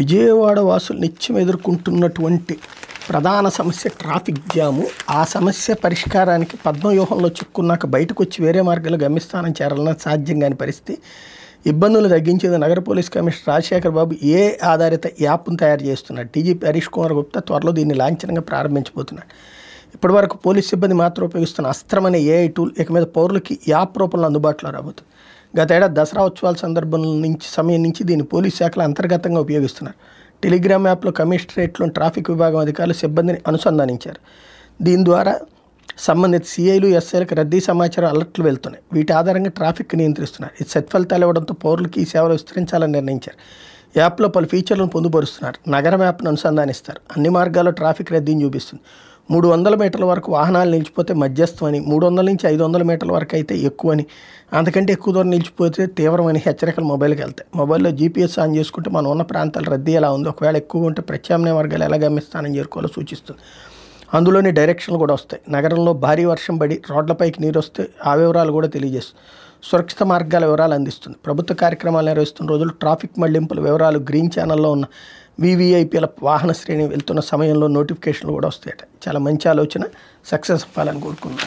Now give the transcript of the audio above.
విజయవాడ వాసులు నిత్యం ఎదుర్కొంటున్నటువంటి ప్రధాన సమస్య ట్రాఫిక్ జాము. ఆ సమస్య పరిష్కారానికి పద్మవ్యూహంలో చిక్కున్నాక బయటకు వచ్చి వేరే మార్గాలు గమ్యస్థానం చేరాలన్న సాధ్యం కాని పరిస్థితి. ఇబ్బందులు తగ్గించేది నగర పోలీస్ కమిషనర్ రాజశేఖర్ బాబు ఏ ఆధారిత యాప్ను తయారు చేస్తున్నాడు. డీజీపీ హరీష్ కుమార్ గుప్తా త్వరలో దీన్ని లాంఛనంగా ప్రారంభించబోతున్నాడు. ఇప్పటివరకు పోలీస్ సిబ్బంది మాత్రం ఉపయోగిస్తున్న అస్త్రమనే ఏఐ టూల్ ఇక మీద పౌరులకి యాప్ రూపంలో అందుబాటులో రాబోతుంది. గతేడాది దసరా ఉత్సవాల సమయం నుంచి దీన్ని పోలీస్ శాఖలు అంతర్గతంగా ఉపయోగిస్తున్నారు. టెలిగ్రామ్ యాప్లో కమిషనరేట్లోని ట్రాఫిక్ విభాగం అధికారులు సిబ్బందిని అనుసంధానించారు. దీని ద్వారా సంబంధిత సిఐలు ఎస్ఐలకు రద్దీ సమాచారం అలర్ట్లు వెళ్తున్నాయి. వీటి ఆధారంగా ట్రాఫిక్ నియంత్రిస్తున్నారు. ఇది సత్ఫలితాలు ఇవ్వడంతో పౌరులకి ఈ సేవలు విస్తరించాలని నిర్ణయించారు. యాప్లో పలు ఫీచర్లను పొందుపరుస్తున్నారు. నగర మ్యాప్ను అనుసంధానిస్తారు. అన్ని మార్గాల్లో ట్రాఫిక్ రద్దీని చూపిస్తుంది. 300 మీటర్ల వరకు వాహనాలు నిలిచిపోతే మధ్యస్థం అని, 300 నుంచి 500 మీటర్ల వరకు అయితే ఎక్కువని, అంతకంటే ఎక్కువ దూరం నిలిచిపోతే తీవ్రమైన హెచ్చరికలు మొబైల్కి వెళ్తాయి. మొబైల్లో జీపీఎస్ ఆన్ చేసుకుంటే మనం ఉన్న ప్రాంతాల రద్దీ ఎలా ఉంది, ఒకవేళ ఎక్కువ ఉంటే ప్రత్యామ్నాయ వర్గాలు ఎలా గమ్యస్థానం చేరుకోవాలో సూచిస్తుంది. అందులోని డైరెక్షన్లు కూడా వస్తాయి. నగరంలో భారీ వర్షం పడి రోడ్లపైకి నీరు వస్తే ఆ వివరాలు కూడా తెలియజేస్తుంది. సురక్షిత మార్గాల వివరాలు అందిస్తుంది. ప్రభుత్వ కార్యక్రమాలు నిర్వహిస్తున్న రోజులు ట్రాఫిక్ మళ్లింపుల వివరాలు గ్రీన్ ఛానల్లో ఉన్న వీవీఐపీల వాహన శ్రేణి వెళ్తున్న సమయంలో నోటిఫికేషన్లు కూడా వస్తాయట. చాలా మంచి ఆలోచన, సక్సెస్ అవ్వాలని కోరుకున్నాను.